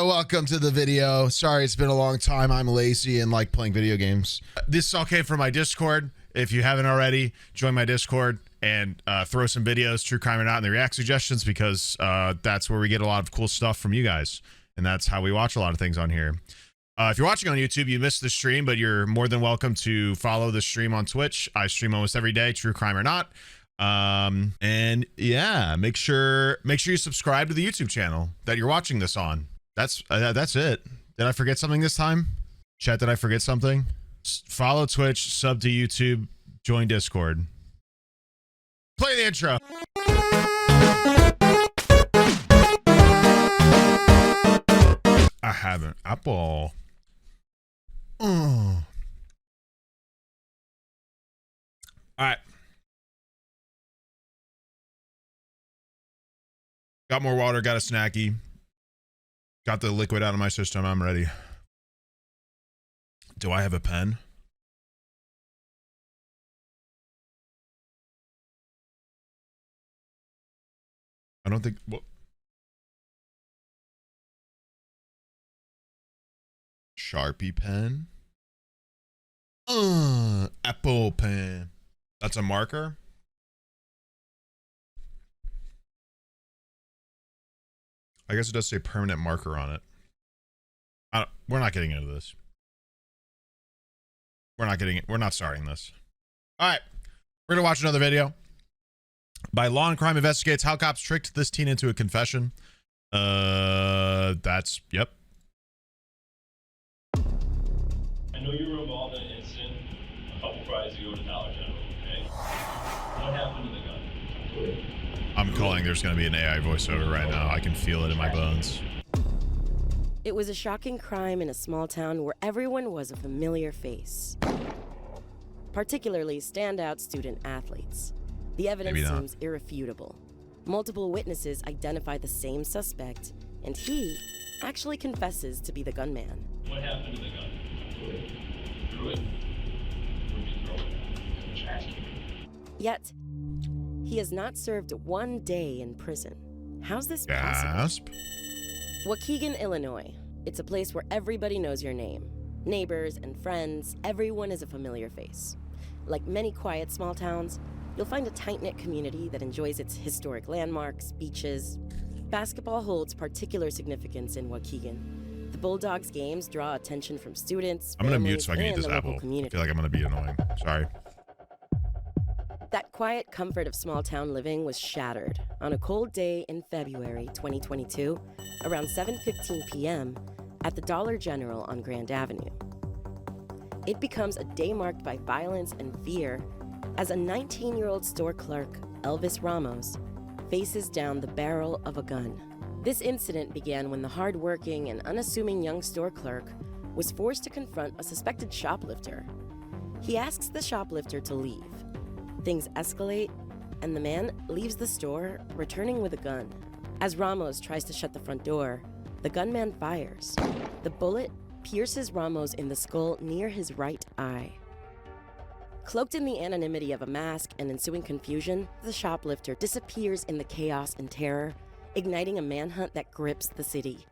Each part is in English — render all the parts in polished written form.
welcome to the video. Sorry, it's been a long time. I'm lazy and like playing video games. This all came from my Discord. If you haven't already, join my Discord and throw some videos, true crime or not, in the react suggestions, because that's where we get a lot of cool stuff from you guys. And that's how we watch a lot of things on here. If you're watching on YouTube, you missed the stream, but you're more than welcome to follow the stream on Twitch. I stream almost every day, true crime or not. And yeah, make sure you subscribe to the YouTube channel that you're watching this on. That's it. Did I forget something this time? Chat, did I forget something? Follow Twitch, sub to YouTube, join Discord. Play the intro. I haven't. Apple. Oh. All right. Got more water, got a snacky. Got the liquid out of my system. I'm ready. Do I have a pen? I don't think... What? Sharpie pen? Apple pen. That's a marker? I guess it does say permanent marker on it. We're not getting into this. We're not starting this. All right. We're going to watch another video. By Law and Crime Investigates How Cops Tricked This Teen into a Confession. Yep. I know you were involved in an incident a couple Fridays ago to Dollar General, okay? What happened to the gun? I'm calling there's going to be an AI voiceover right now. I can feel it in my bones. It was a shocking crime in a small town where everyone was a familiar face. Particularly standout student athletes. The evidence seems irrefutable. Multiple witnesses identify the same suspect, and he actually confesses to be the gunman. What happened to the gun? Threw it. Where'd you throw it? In the trash can. Yet, he has not served 1 day in prison. How's this Gasp. possible? Waukegan, Illinois. It's a place where everybody knows your name. Neighbors and friends, everyone is a familiar face. Like many quiet small towns, you'll find a tight-knit community that enjoys its historic landmarks, beaches. Basketball holds particular significance in Waukegan. The Bulldogs games draw attention from students, I'm going to mute so I can eat and this the local apple. community. I feel like I'm going to be annoying. Sorry. That quiet comfort of small-town living was shattered on a cold day in February 2022, around 7:15 p.m. at the Dollar General on Grand Avenue. It becomes a day marked by violence and fear as a 19-year-old store clerk, Elvis Ramos, faces down the barrel of a gun. This incident began when the hard-working and unassuming young store clerk was forced to confront a suspected shoplifter. He asks the shoplifter to leave. Things escalate, and the man leaves the store, returning with a gun. As Ramos tries to shut the front door, the gunman fires. The bullet pierces Ramos in the skull near his right eye. Cloaked in the anonymity of a mask and ensuing confusion, the shoplifter disappears in the chaos and terror, igniting a manhunt that grips the city.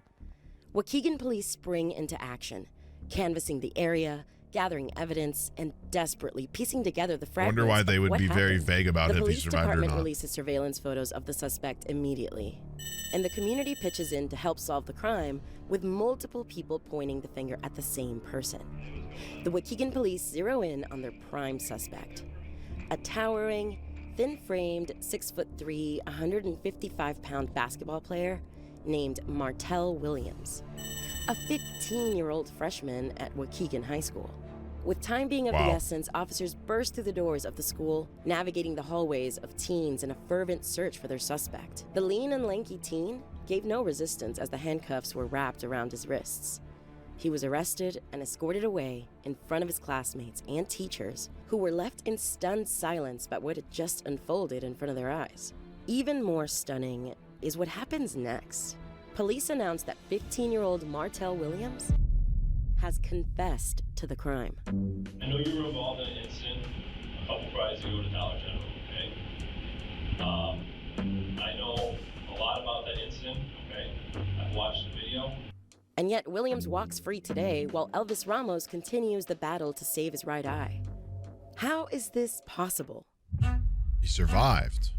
Waukegan police spring into action, canvassing the area, gathering evidence, and desperately piecing together the fragments. I wonder why they would be very vague about if he survived or not. The police department releases surveillance photos of the suspect immediately, and the community pitches in to help solve the crime, with multiple people pointing the finger at the same person. The Waukegan police zero in on their prime suspect, a towering, thin-framed, 6'3", 155-pound basketball player named Martell Williams, a 15-year-old freshman at Waukegan High School. With time being of the essence, officers burst through the doors of the school, navigating the hallways of teens in a fervent search for their suspect. The lean and lanky teen gave no resistance as the handcuffs were wrapped around his wrists. He was arrested and escorted away in front of his classmates and teachers, who were left in stunned silence by what had just unfolded in front of their eyes. Even more stunning is what happens next. Police announced that 15-year-old Martell Williams has confessed to the crime. I know you were involved in an incident a couple Fridays ago to Dollar General, okay? I know a lot about that incident, okay? I've watched the video. And yet Williams walks free today while Elvis Ramos continues the battle to save his right eye. How is this possible? He survived.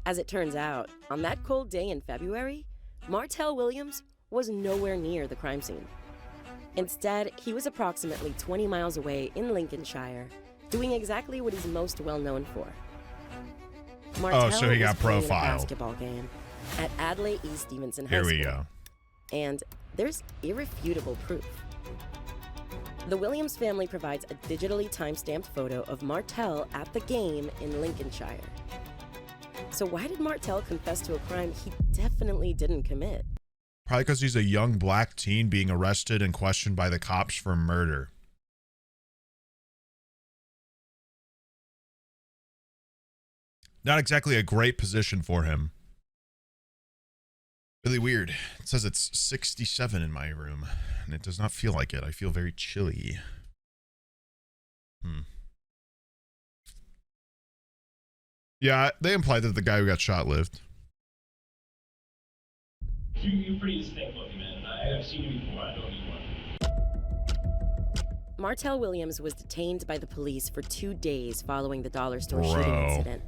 As it turns out, on that cold day in February, Martell Williams was nowhere near the crime scene. Instead, he was approximately 20 miles away in Lincolnshire, doing exactly what he's most well known for. Martell so he got was playing profiled. a basketball game at Adlai E. Stevenson High Here School. we go. And there's irrefutable proof. The Williams family provides a digitally time-stamped photo of Martell at the game in Lincolnshire. So why did Martell confess to a crime he definitely didn't commit? Probably because he's a young black teen being arrested and questioned by the cops for murder. Not exactly a great position for him. Really weird. It says it's 67 in my room, and it does not feel like it. I feel very chilly. Yeah, they implied that the guy who got shot lived. You're pretty distinct looking, man. I've seen you before. I know who you are. Martell Williams was detained by the police for 2 days following the dollar store shooting Bro. incident.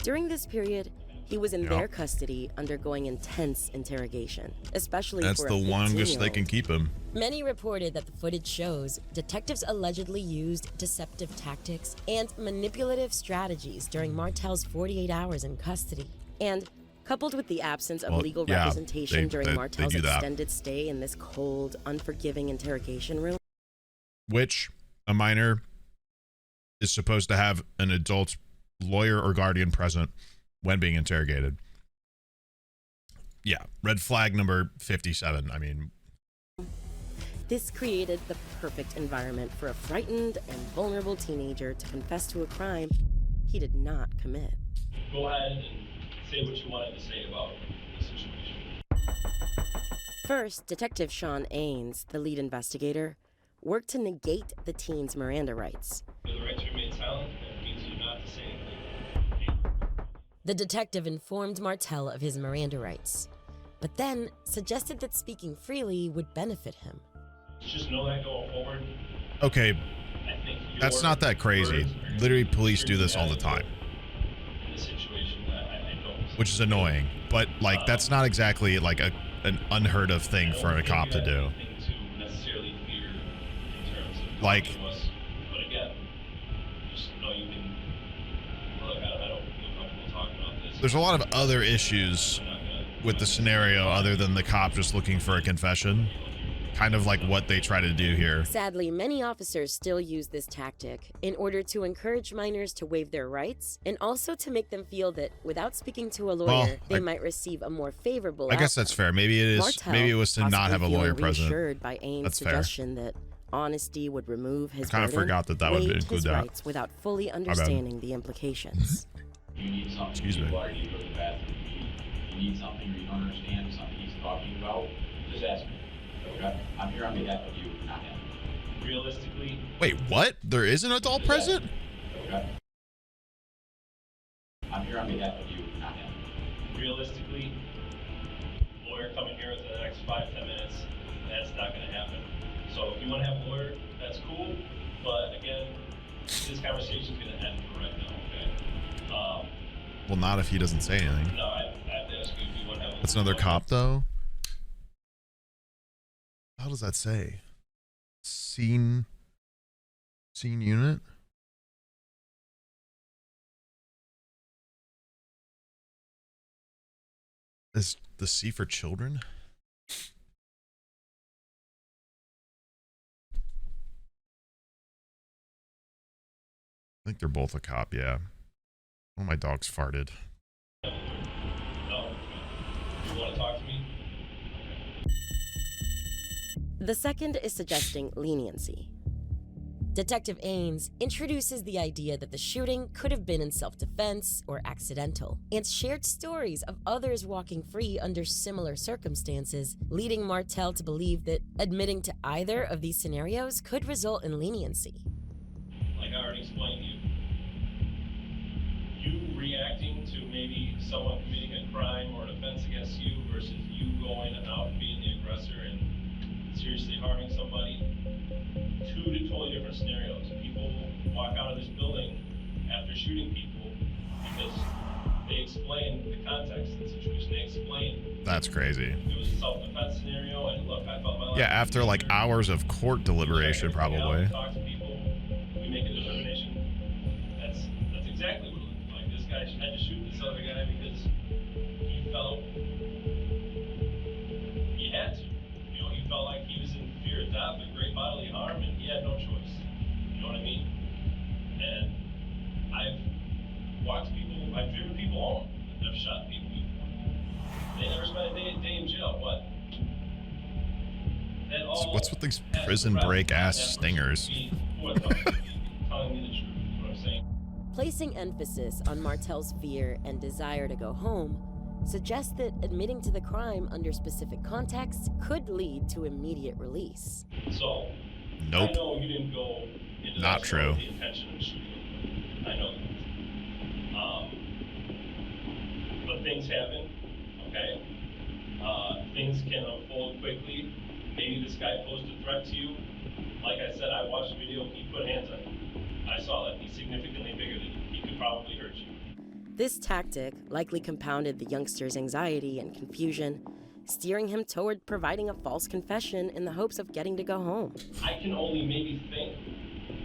During this period, he was in Yep. their custody undergoing intense interrogation, especially That's for the a longest they 15-year-old. can keep him. Many reported that the footage shows detectives allegedly used deceptive tactics and manipulative strategies during Martell's 48 hours in custody. And coupled with the absence of Well, legal yeah, representation during they Martell's do that. extended stay in this cold, unforgiving interrogation room, Which a minor is supposed to have an adult lawyer or guardian present when being interrogated. Yeah, red flag number 57. I mean, this created the perfect environment for a frightened and vulnerable teenager to confess to a crime he did not commit. Go ahead and say what you wanted to say about the situation. First, Detective Sean Ains, the lead investigator, worked to negate the teen's Miranda rights. The right to remain silent, that means you're not to say anything. The detective informed Martell of his Miranda rights, but then suggested that speaking freely would benefit him. Just know that going forward. okay, I think that's not that crazy. Literally, police do this all the time, In this situation, I don't. which is annoying. But, like, that's not exactly, like, an unheard of thing for a cop to do. To necessarily fear in terms of Like- talking to us. But again, just know you can. Look, I don't feel comfortable talking about this. There's a lot of other issues I'm not gonna- with the scenario other than the cop just looking for a confession. Kind of like what they try to do here. Sadly, many officers still use this tactic in order to encourage minors to waive their rights and also to make them feel that without speaking to a lawyer, Well, they I- might receive a more favorable I guess that's outcome. fair. Maybe it is. Martell, Maybe it was to not possibly have a feeling lawyer present. reassured by Ames' That's fair. suggestion that honesty would remove his I kinda burden, forgot that would waived include his that. rights without fully understanding the implications. You need something, Excuse me. you are, you go to the bathroom, you need something or you don't understand something he's talking about, just ask me. Okay? I'm here on behalf of you, not him. Realistically, Wait, what? There is an adult present? Okay? I'm here on behalf of you, not him. realistically, lawyer coming here within the next 5-10 minutes, that's not gonna happen. So if you wanna have a lawyer, that's cool, but again, this conversation's gonna end for right now, okay? Well, not if he doesn't say anything. No, I have to ask you if you wanna have a That's another cop, though. How does that say? Scene unit? Is the C for children? I think they're both a cop, yeah. Oh, my dog's farted. No? You wanna talk to me? The second is suggesting leniency. Detective Ains introduces the idea that the shooting could have been in self-defense or accidental, and shared stories of others walking free under similar circumstances, leading Martell to believe that admitting to either of these scenarios could result in leniency. Like I already explained to you, you reacting to maybe someone committing a crime or an offense against you versus you going out and being the aggressor and seriously harming somebody. Two totally different scenarios. People walk out of this building after shooting people because they explained the context of the situation. They explained. That's crazy. It was a self-defense scenario, and look, I felt my life. Yeah, after like hours of court deliberation, probably. Talk to people. We make a determination. That's exactly what it looked like. This guy had to shoot this other guy because he felt he had to. You know, he felt like he was in fear of death and great bodily harm, and he had no choice. You know what I mean? And I've watched people, I've driven people home that have shot people before. They never spent a day in jail. What? What's with these prison break ass stingers? Placing emphasis on Martel's fear and desire to go home suggests that admitting to the crime under specific contexts could lead to immediate release. So, nope. I know you didn't go into not that true. With the intention of shooting. I know that. But things happen, okay? Things can unfold quickly. Maybe this guy posed a threat to you. Like I said, I watched the video, he put hands on you. I saw that. He's significantly bigger than you. He could probably hurt you. This tactic likely compounded the youngster's anxiety and confusion, steering him toward providing a false confession in the hopes of getting to go home. I can only maybe think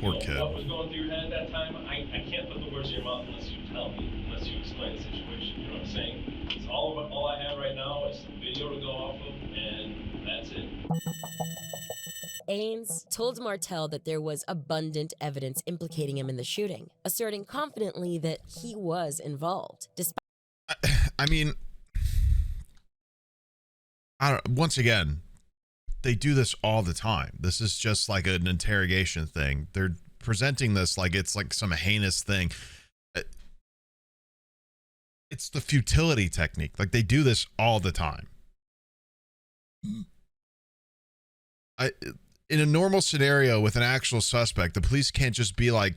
Poor kid. What was going through your head at that time. I can't put the words in your mouth unless you tell me, unless you explain the situation. You know what I'm saying? It's all I have right now is the video to go off of, and that's it. Ains told Martel that there was abundant evidence implicating him in the shooting, asserting confidently that he was involved. I mean, once again, they do this all the time. This is just like an interrogation thing. They're presenting this like it's like some heinous thing. It's the futility technique. Like they do this all the time. In a normal scenario with an actual suspect, the police can't just be like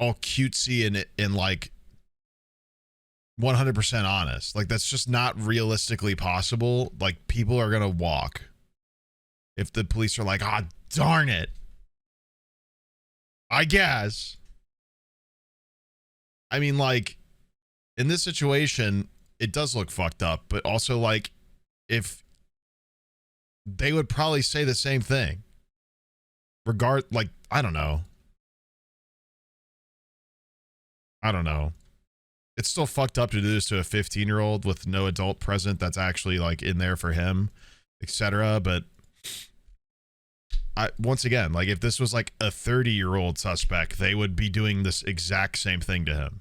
all cutesy and like 100% honest. Like that's just not realistically possible. Like people are gonna walk if the police are like, ah, darn it, I guess. I mean, like in this situation, it does look fucked up, but also like if they would probably say the same thing. Like, I don't know. It's still fucked up to do this to a 15-year-old with no adult present that's actually like in there for him, etc. But once again, like if this was like a 30-year-old suspect, they would be doing this exact same thing to him.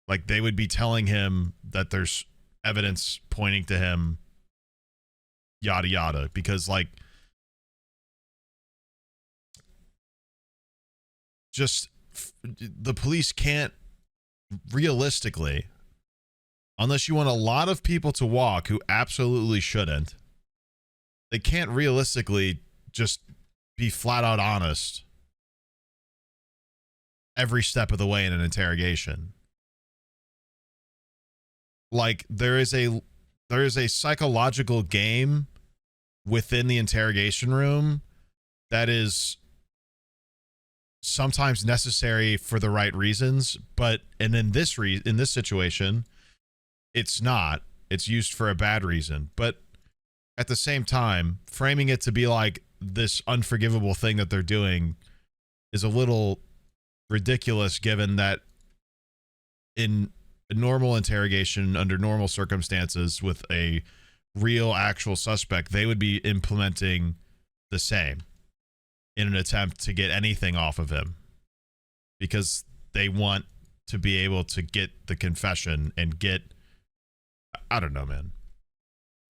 Like they would be telling him that there's evidence pointing to him, yada yada, because like just the police can't realistically, unless you want a lot of people to walk who absolutely shouldn't, they can't realistically just be flat out honest every step of the way in an interrogation. Like there is a psychological game within the interrogation room that is sometimes necessary for the right reasons, but and in this situation, it's not. It's used for a bad reason. But at the same time, framing it to be like this unforgivable thing that they're doing is a little ridiculous, given that in a normal interrogation under normal circumstances with a real actual suspect, they would be implementing the same in an attempt to get anything off of him because they want to be able to get the confession and get, I don't know, man.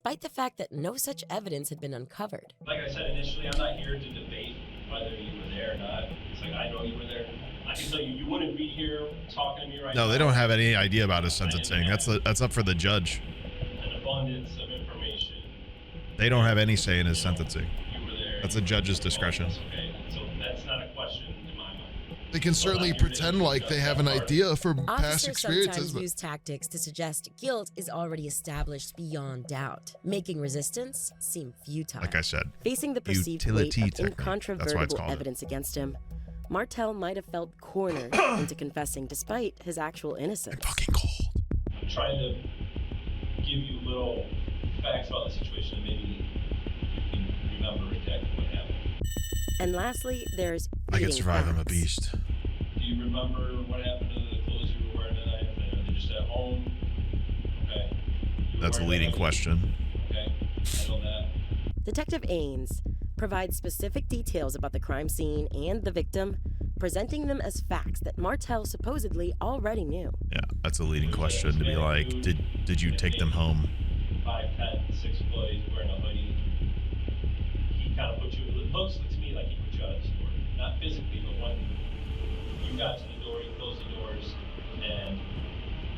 Despite the fact that no such evidence had been uncovered. Like I said initially, I'm not here to debate whether you were there or not. It's like I know you were there. I can tell you, you wouldn't be here talking to me right now. No, they don't have any idea about his sentencing. That's up for the judge. An abundance of information. They don't have any say in his sentencing. You were there. That's a judge's discretion. That's okay. So that's not a question in my mind. They can certainly pretend like they have an idea from past Officers experiences, sometimes but use tactics to suggest guilt is already established beyond doubt, making resistance seem futile. Like I said, Facing the perceived weight utility of technique. That's why it's incontrovertible called it. evidence against him, Martel might have felt cornered into confessing despite his actual innocence. Fucking cold. I'm trying to give you little facts about the situation and maybe you can remember exactly what happened. And lastly, there's I can fleeting survive. I'm a facts. beast. Do you remember what happened to the clothes you were wearing tonight? Are they just at home? Okay. You were That's a wearing leading them- question. Okay, I know that. Detective Ains provides specific details about the crime scene and the victim, presenting them as facts that Martel supposedly already knew. Yeah, that's a leading question to be like, did you take them home? 5'10", 6 foot, he's wearing a hoodie. He kind of put you, it looks to me like he put you out of the store. Not physically, but when you got to the door, he closed the doors, and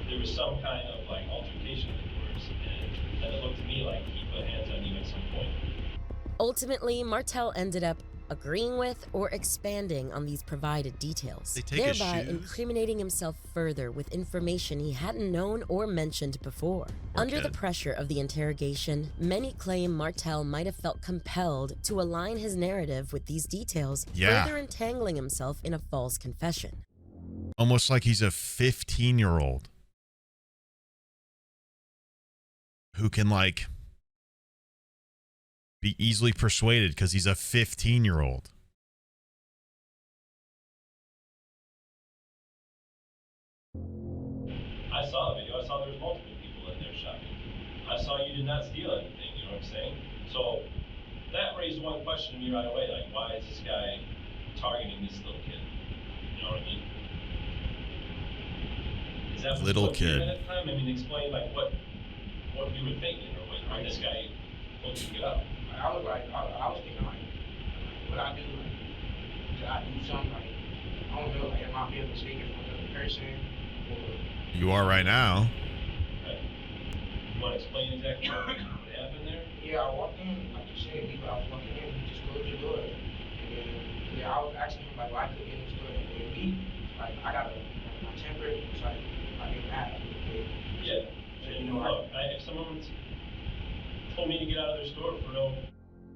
there was some kind of like altercation at the doors, and it looked to me like he put hands on you at some point. Ultimately, Martel ended up agreeing with or expanding on these provided details, They take his thereby shoes? incriminating himself further with information he hadn't known or mentioned before. Under the kid. pressure of the interrogation, many claim Martel might have felt compelled to align his narrative with these details, Yeah. further entangling himself in a false confession. Almost like he's a 15-year-old who can like be easily persuaded because he's a 15-year-old. I saw the video. I saw there was multiple people in there shopping. I saw you did not steal anything, you know what I'm saying? So that raised one question to me right away, like why is this guy targeting this little kid? You know what I mean? Is that what Little you kid. at the time? I mean, explain like what you were thinking or when this guy told you to get out. I was like, I was thinking like, what I do, like, did I do something like, I don't know, like, am I being mistaken for another person, or, You are right now. Okay. You want to explain exactly what happened there? yeah, I walked in, like you said, I was walking in, he just closed the door, and then, yeah, I was asking him, like, why I couldn't get in the store, and with me, like, I got my temper, it's like, I get mad, okay? Yeah. So, And you know, look, if someone told me to get out of their store for no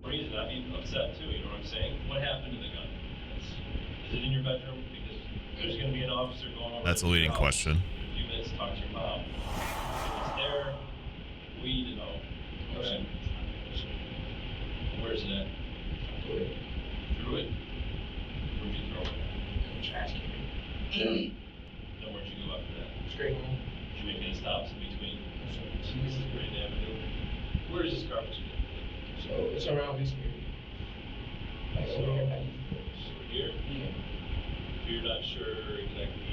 reason, I'd be upset too, you know what I'm saying? What happened to the gun? Is it in your bedroom? Because there's going to be an officer going over That's a to your leading house question. in a few minutes to talk to your mom. If it's there, we need to know. Okay. Where's it at? I threw it Threw it? Where'd you throw it? in the trash can, Then where'd you go after that? straight home. Did you make any stops in between? So, This is Grand Avenue. Where is this garbage bin? so it's around this area. Like, over here, like, Over here? yeah. You're not sure exactly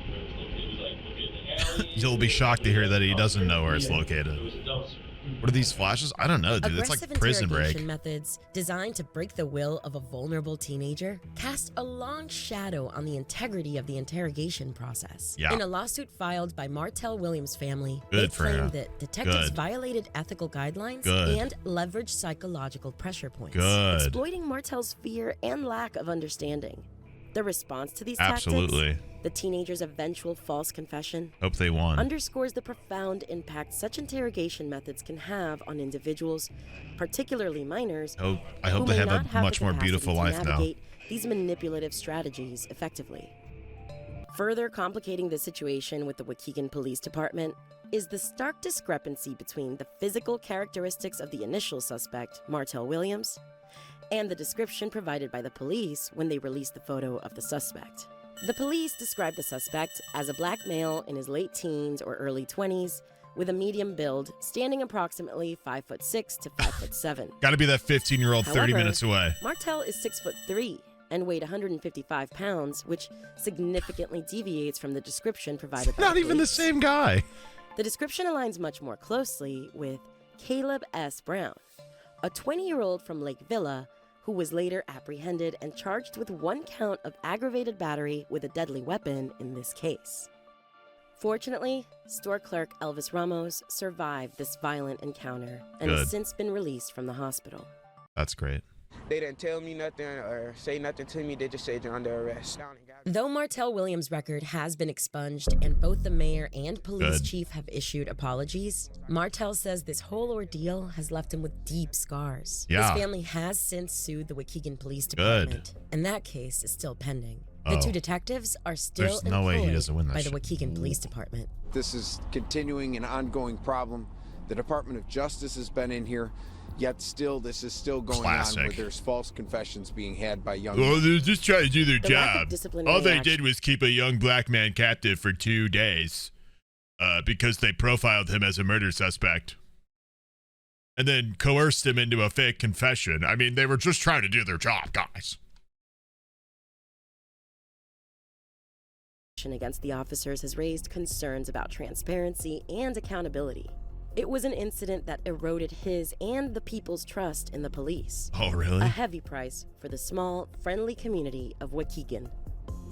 where it's located. It was like located in the alley. You'll be shocked to hear that he doesn't know where it's located. It was a dumpster. What are these flashes? I don't know, dude. It's Aggressive like Prison interrogation Break. methods designed to break the will of a vulnerable teenager cast a long shadow on the integrity of the interrogation process. Yeah. In a lawsuit filed by Martel Williams' family, Good they for claim him. that detectives Good. violated ethical guidelines Good. and leveraged psychological pressure points, Good. exploiting Martel's fear and lack of understanding. The response to these Absolutely. tactics, the teenager's eventual false confession, Hope they won. underscores the profound impact such interrogation methods can have on individuals, particularly minors, I hope who they may have not a have much the more capacity beautiful to life now. navigate these manipulative strategies effectively. Further complicating the situation with the Waukegan Police Department is the stark discrepancy between the physical characteristics of the initial suspect, Martel Williams, and the description provided by the police when they released the photo of the suspect. The police described the suspect as a black male in his late teens or early 20s with a medium build, standing approximately 5'6" to 5'7". Got to be that 15-year-old 30 However, minutes away. Martel is 6'3" and weighed 155 pounds, which significantly deviates from the description provided by Not the even the police. same guy. The description aligns much more closely with Caleb S. Brown, a 20-year-old from Lake Villa who was later apprehended and charged with 1 count of aggravated battery with a deadly weapon in this case. Fortunately, store clerk Elvis Ramos survived this violent encounter and Good. has since been released from the hospital. That's great. They didn't tell me nothing or say nothing to me. They just said you're under arrest. Though Martell Williams' record has been expunged and both the mayor and police Good. chief have issued apologies, Martell says this whole ordeal has left him with deep scars. Yeah. His family has since sued the Waukegan Police Department, and that case is still pending. The two detectives are still There's no way he employed doesn't win that by the shit. Waukegan Police Department. This is continuing an ongoing problem. The Department of Justice has been in here, yet still this is still going on where there's false confessions being had by young Well, they're just trying to do their The lack of job. disciplinary All they action- did was keep a young black man captive for 2 days because they profiled him as a murder suspect and then coerced him into a fake confession. I mean, they were just trying to do their job, guys. Against the officers has raised concerns about transparency and accountability. It was an incident that eroded his and the people's trust in the police. Oh, really? A heavy price for the small, friendly community of Waukegan.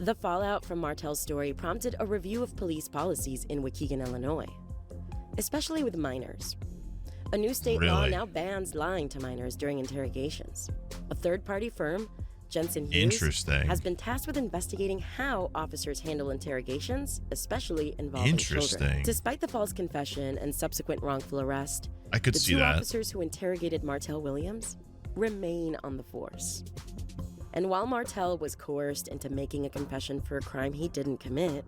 The fallout from Martell's story prompted a review of police policies in Waukegan, Illinois, especially with minors. A new state law Really? now bans lying to minors during interrogations. A third-party firm, Jensen Hughes, Interesting. has been tasked with investigating how officers handle interrogations, especially involving children. Interesting. Despite the false confession and subsequent wrongful arrest, I could the see two that. officers who interrogated Martell Williams remain on the force. And while Martell was coerced into making a confession for a crime he didn't commit,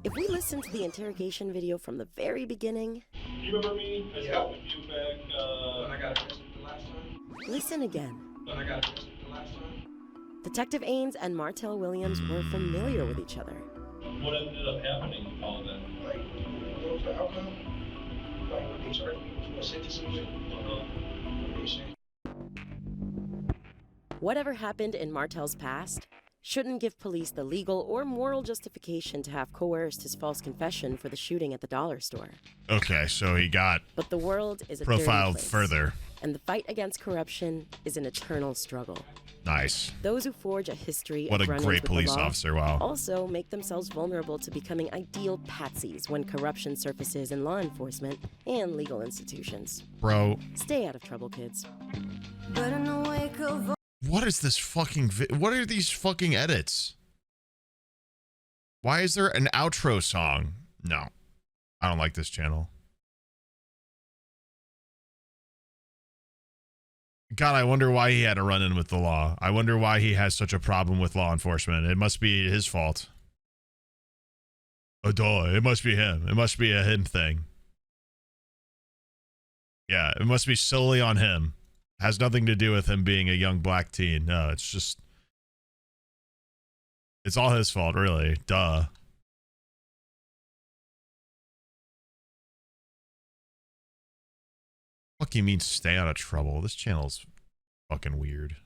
if we listen to the interrogation video from the very beginning, You remember me? I spoke with you back, When I got arrested the last time. listen again. When I got arrested the last time. Detective Ains and Martell Williams were familiar with each other. what ended up happening with all of that? Like, what was the outcome? Like, what they charged me with, what sentence was it? What they said. Whatever happened in Martell's past shouldn't give police the legal or moral justification to have coerced his false confession for the shooting at the dollar store. Okay, so he got But the world is a profiled dirty place, further. and the fight against corruption is an eternal struggle. Nice. Those who forge a history What of a run-ins great with the police law officer, wow. also make themselves vulnerable to becoming ideal patsies when corruption surfaces in law enforcement and legal institutions. Bro, Stay out of trouble, kids. what is this fucking what are these fucking edits? Why is there an outro song? No. I don't like this channel. God, I wonder why he had a run-in with the law. I wonder why he has such a problem with law enforcement. It must be his fault. Oh, duh. It must be him. It must be a him thing. Yeah, it must be solely on him. Has nothing to do with him being a young black teen. No, it's just... It's all his fault, really. Duh. Fuck you mean stay out of trouble? This channel's fucking weird.